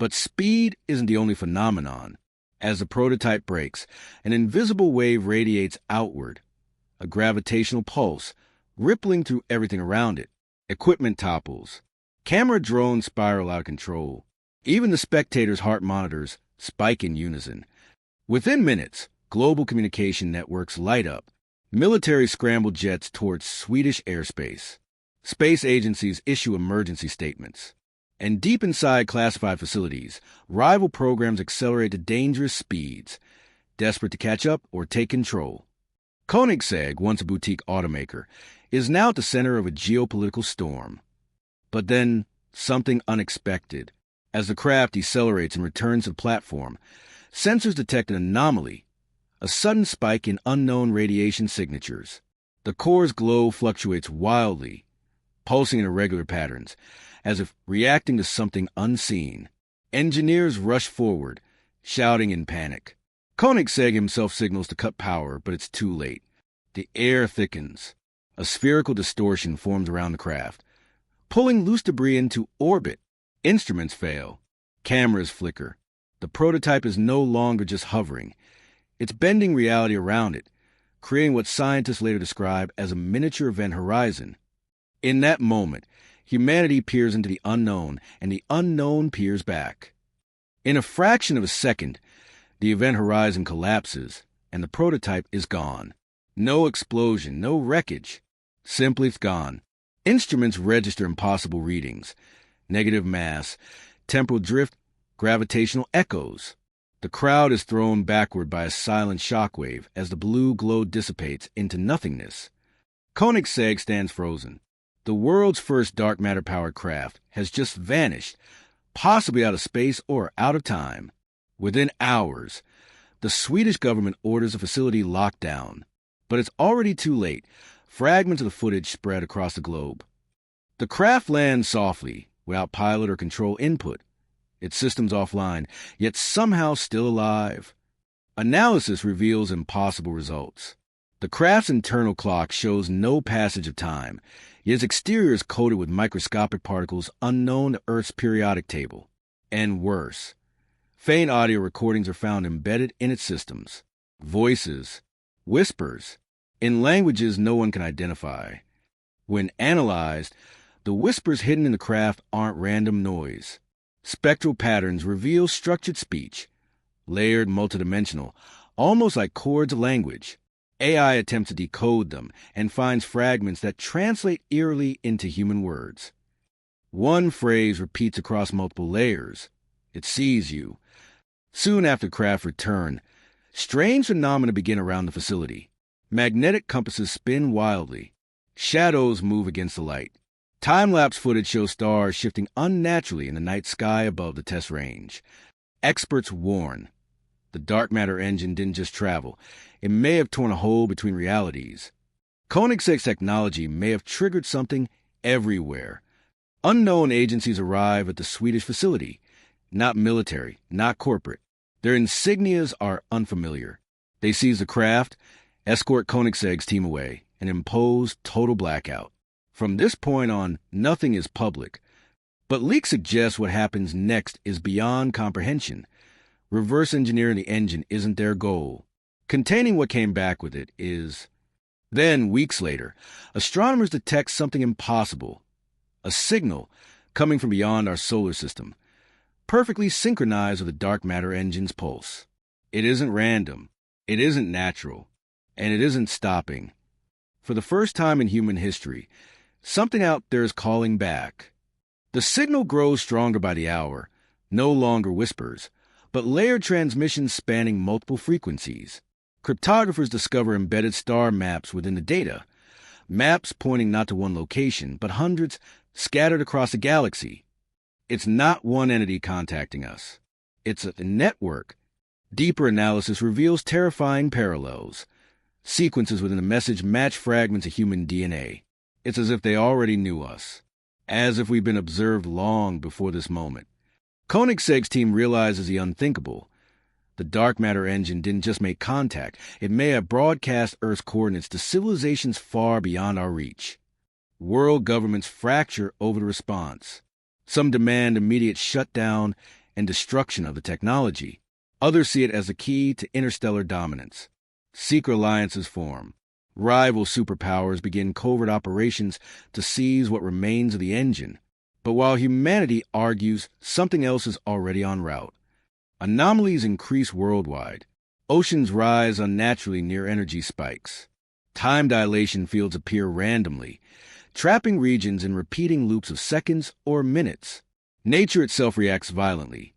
But speed isn't the only phenomenon. As the prototype breaks, an invisible wave radiates outward, a gravitational pulse, rippling through everything around it. Equipment topples. Camera drones spiral out of control. Even the spectators' heart monitors spike in unison. Within minutes, global communication networks light up. Military scramble jets towards Swedish airspace. Space agencies issue emergency statements. And deep inside classified facilities, rival programs accelerate to dangerous speeds, desperate to catch up or take control. Koenigsegg, once a boutique automaker, is now at the center of a geopolitical storm. But then, something unexpected. As the craft decelerates and returns to the platform, sensors detect an anomaly, a sudden spike in unknown radiation signatures. The core's glow fluctuates wildly, pulsing in irregular patterns, as if reacting to something unseen. Engineers rush forward, shouting in panic. Koenigsegg himself signals to cut power, but it's too late. The air thickens. A spherical distortion forms around the craft, pulling loose debris into orbit. Instruments fail. Cameras flicker. The prototype is no longer just hovering. It's bending reality around it, creating what scientists later describe as a miniature event horizon. In that moment, humanity peers into the unknown, and the unknown peers back. In a fraction of a second, the event horizon collapses, and the prototype is gone. No explosion, no wreckage. Simply it's gone. Instruments register impossible readings. Negative mass, temporal drift, gravitational echoes. The crowd is thrown backward by a silent shockwave as the blue glow dissipates into nothingness. Koenigsegg stands frozen. The world's first dark matter-powered craft has just vanished, possibly out of space or out of time. Within hours, the Swedish government orders the facility locked down. But it's already too late. Fragments of the footage spread across the globe. The craft lands softly, without pilot or control input. Its systems offline, yet somehow still alive. Analysis reveals impossible results. The craft's internal clock shows no passage of time, yet its exterior is coated with microscopic particles unknown to Earth's periodic table. And worse, faint audio recordings are found embedded in its systems. Voices, whispers, in languages no one can identify. When analyzed, the whispers hidden in the craft aren't random noise. Spectral patterns reveal structured speech, layered, multidimensional, almost like chords of language. AI attempts to decode them and finds fragments that translate eerily into human words. One phrase repeats across multiple layers. It sees you. Soon after craft return, strange phenomena begin around the facility. Magnetic compasses spin wildly. Shadows move against the light. Time-lapse footage shows stars shifting unnaturally in the night sky above the test range. Experts warn. The dark matter engine didn't just travel. It may have torn a hole between realities. Koenigsegg's technology may have triggered something everywhere. Unknown agencies arrive at the Swedish facility. Not military, not corporate. Their insignias are unfamiliar. They seize the craft, escort Koenigsegg's team away, and impose total blackout. From this point on, nothing is public. But leaks suggest what happens next is beyond comprehension. Reverse engineering the engine isn't their goal. Containing what came back with it is. Then, weeks later, astronomers detect something impossible. A signal coming from beyond our solar system, perfectly synchronized with the dark matter engine's pulse. It isn't random, it isn't natural, and it isn't stopping. For the first time in human history, something out there is calling back. The signal grows stronger by the hour, no longer whispers, but layered transmissions spanning multiple frequencies. Cryptographers discover embedded star maps within the data, maps pointing not to one location, but hundreds scattered across the galaxy. It's not one entity contacting us. It's a network. Deeper analysis reveals terrifying parallels. Sequences within the message match fragments of human DNA. It's as if they already knew us, as if we've been observed long before this moment. Koenigsegg's team realizes the unthinkable. The dark matter engine didn't just make contact, it may have broadcast Earth's coordinates to civilizations far beyond our reach. World governments fracture over the response. Some demand immediate shutdown, and destruction of the technology. Others see it as a key to interstellar dominance. Secret alliances form. Rival superpowers begin covert operations to seize what remains of the engine. But while humanity argues, something else is already en route. Anomalies increase worldwide. Oceans rise unnaturally near energy spikes. Time dilation fields appear randomly, trapping regions in repeating loops of seconds or minutes. Nature itself reacts violently.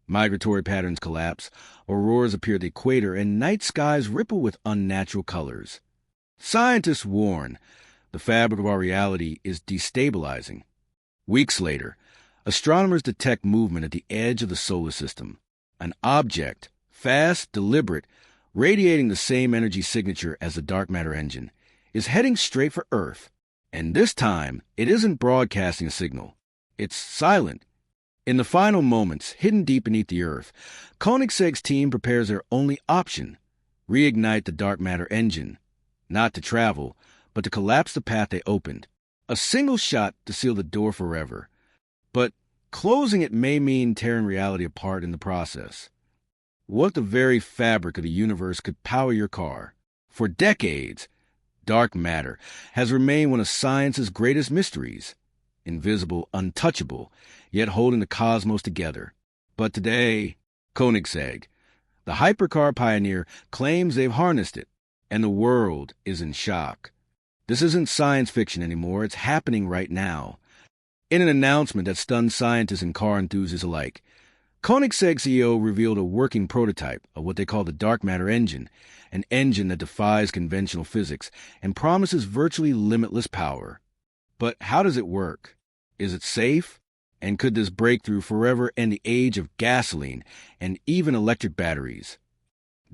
Migratory patterns collapse, auroras appear at the equator, and night skies ripple with unnatural colors. Scientists warn, the fabric of our reality is destabilizing. Weeks later, astronomers detect movement at the edge of the solar system. An object, fast, deliberate, radiating the same energy signature as the dark matter engine, is heading straight for Earth. And this time, it isn't broadcasting a signal. It's silent. In the final moments, hidden deep beneath the Earth, Koenigsegg's team prepares their only option: reignite the dark matter engine. Not to travel, but to collapse the path they opened. A single shot to seal the door forever. But closing it may mean tearing reality apart in the process. What if the very fabric of the universe could power your car? For decades, dark matter has remained one of science's greatest mysteries. Invisible, untouchable, yet holding the cosmos together. But today, Koenigsegg, the hypercar pioneer, claims they've harnessed it, and the world is in shock. This isn't science fiction anymore, it's happening right now. In an announcement that stunned scientists and car enthusiasts alike, Koenigsegg CEO revealed a working prototype of what they call the dark matter engine, an engine that defies conventional physics and promises virtually limitless power. But how does it work? Is it safe? And could this breakthrough forever end the age of gasoline and even electric batteries?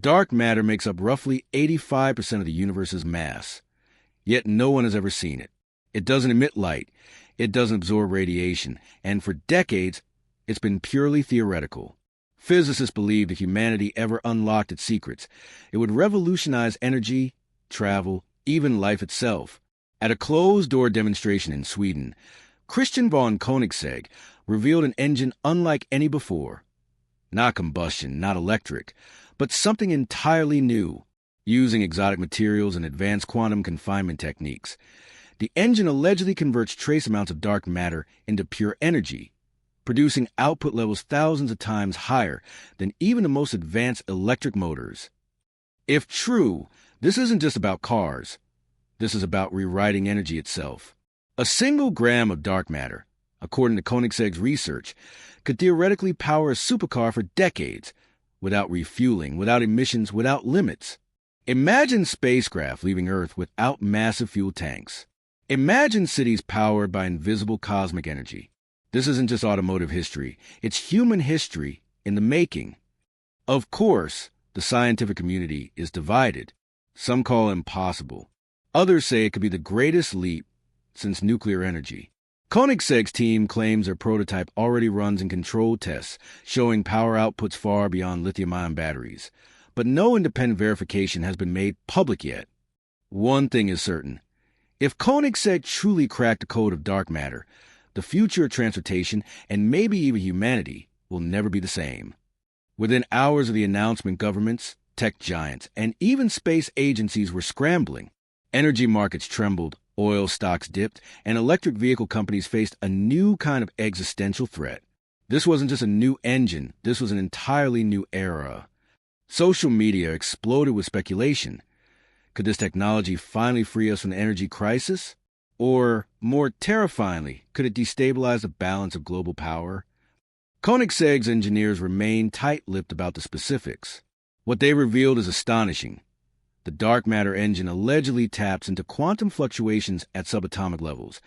Dark matter makes up roughly 85% of the universe's mass. Yet no one has ever seen it. It doesn't emit light. It doesn't absorb radiation. And for decades, it's been purely theoretical. Physicists believed if humanity ever unlocked its secrets, it would revolutionize energy, travel, even life itself. At a closed-door demonstration in Sweden, Christian von Koenigsegg revealed an engine unlike any before. Not combustion, not electric, but something entirely new, using exotic materials and advanced quantum confinement techniques. The engine allegedly converts trace amounts of dark matter into pure energy, producing output levels thousands of times higher than even the most advanced electric motors. If true, this isn't just about cars. This is about rewriting energy itself. A single gram of dark matter, according to Koenigsegg's research, could theoretically power a supercar for decades, without refueling, without emissions, without limits. Imagine spacecraft leaving Earth without massive fuel tanks. Imagine cities powered by invisible cosmic energy. This isn't just automotive history, it's human history in the making. Of course, the scientific community is divided. Some call it impossible. Others say it could be the greatest leap since nuclear energy. Koenigsegg's team claims their prototype already runs in controlled tests, showing power outputs far beyond lithium-ion batteries. But no independent verification has been made public yet. One thing is certain. If Koenigsegg truly cracked the code of dark matter, the future of transportation, and maybe even humanity, will never be the same. Within hours of the announcement, governments, tech giants, and even space agencies were scrambling. Energy markets trembled, oil stocks dipped, and electric vehicle companies faced a new kind of existential threat. This wasn't just a new engine, this was an entirely new era. Social media exploded with speculation. Could this technology finally free us from the energy crisis? Or, more terrifyingly, could it destabilize the balance of global power? Koenigsegg's engineers remain tight-lipped about the specifics. What they revealed is astonishing. The dark matter engine allegedly taps into quantum fluctuations at subatomic levels,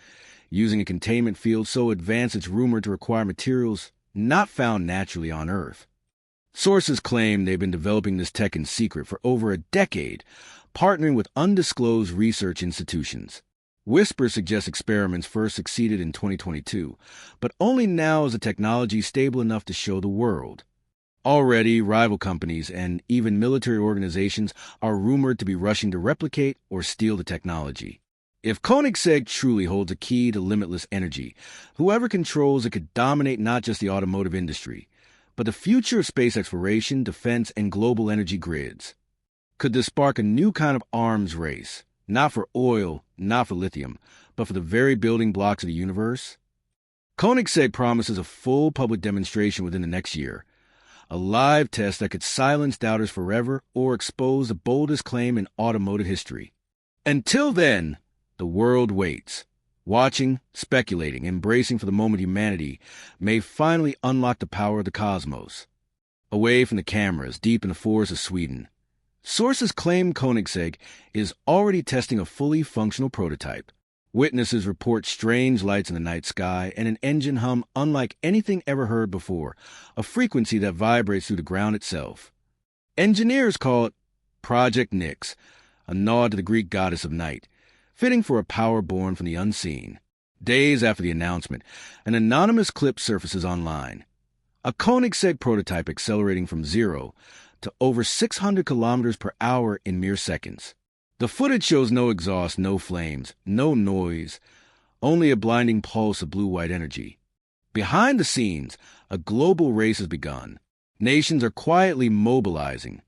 using a containment field so advanced it's rumored to require materials not found naturally on Earth. Sources claim they've been developing this tech in secret for over a decade, partnering with undisclosed research institutions. Whispers suggest experiments first succeeded in 2022, but only now is the technology stable enough to show the world. Already, rival companies and even military organizations are rumored to be rushing to replicate or steal the technology. If Koenigsegg truly holds a key to limitless energy, whoever controls it could dominate not just the automotive industry, but the future of space exploration, defense, and global energy grids. Could this spark a new kind of arms race? Not for oil, not for lithium, but for the very building blocks of the universe? Koenigsegg promises a full public demonstration within the next year, a live test that could silence doubters forever or expose the boldest claim in automotive history. Until then, the world waits, watching, speculating, embracing for the moment humanity may finally unlock the power of the cosmos. Away from the cameras, deep in the forests of Sweden, sources claim Koenigsegg is already testing a fully functional prototype. Witnesses report strange lights in the night sky and an engine hum unlike anything ever heard before, a frequency that vibrates through the ground itself. Engineers call it Project Nyx, a nod to the Greek goddess of night, fitting for a power born from the unseen. Days after the announcement, an anonymous clip surfaces online. A Koenigsegg prototype accelerating from 0 to over 600 kilometers per hour in mere seconds. The footage shows no exhaust, no flames, no noise, only a blinding pulse of blue-white energy. Behind the scenes, a global race has begun. Nations are quietly mobilizing,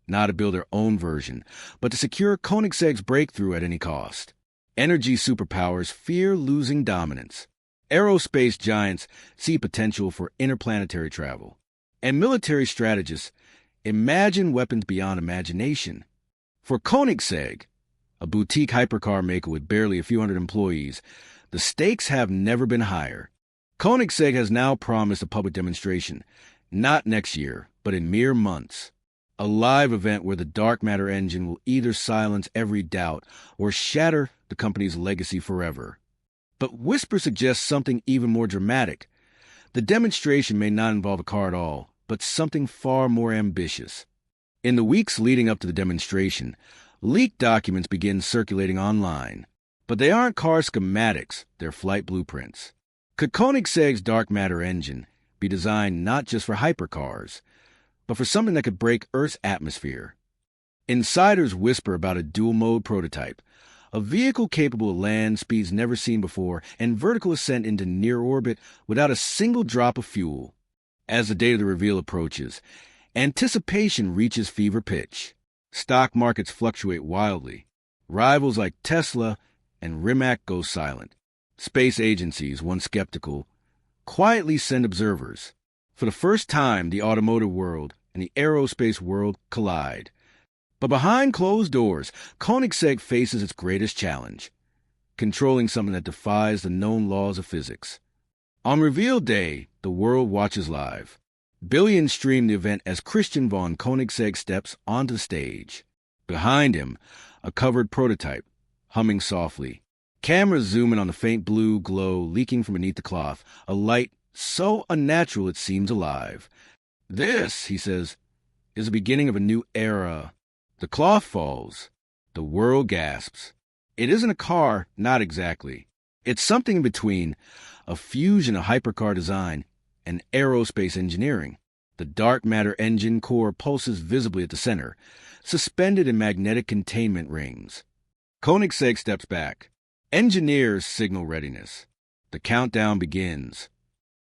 not to build their own version, but to secure Koenigsegg's breakthrough at any cost. Energy superpowers fear losing dominance. Aerospace giants see potential for interplanetary travel. And military strategists imagine weapons beyond imagination. For Koenigsegg, a boutique hypercar maker with barely a few hundred employees, the stakes have never been higher. Koenigsegg has now promised a public demonstration, not next year, but in mere months. A live event where the dark matter engine will either silence every doubt or shatter the company's legacy forever. But whispers suggest something even more dramatic. The demonstration may not involve a car at all, but something far more ambitious. In the weeks leading up to the demonstration, leaked documents begin circulating online. But they aren't car schematics, they're flight blueprints. Could Koenigsegg's dark matter engine be designed not just for hypercars, but for something that could break Earth's atmosphere? Insiders whisper about a dual-mode prototype, a vehicle capable of land speeds never seen before and vertical ascent into near orbit without a single drop of fuel. As the date of the reveal approaches, anticipation reaches fever pitch. Stock markets fluctuate wildly. Rivals like Tesla and Rimac go silent. Space agencies, once skeptical, quietly send observers. For the first time, the automotive world and the aerospace world collide. But behind closed doors, Koenigsegg faces its greatest challenge, controlling something that defies the known laws of physics. On reveal day, the world watches live. Billions stream the event as Christian von Koenigsegg steps onto the stage. Behind him, a covered prototype, humming softly. Cameras zoom in on the faint blue glow leaking from beneath the cloth, a light so unnatural it seems alive. "This," he says, "is the beginning of a new era." The cloth falls. The world gasps. It isn't a car, not exactly. It's something in between, a fusion of hypercar design and aerospace engineering. The dark matter engine core pulses visibly at the center, suspended in magnetic containment rings. Koenigsegg steps back. Engineers signal readiness. The countdown begins.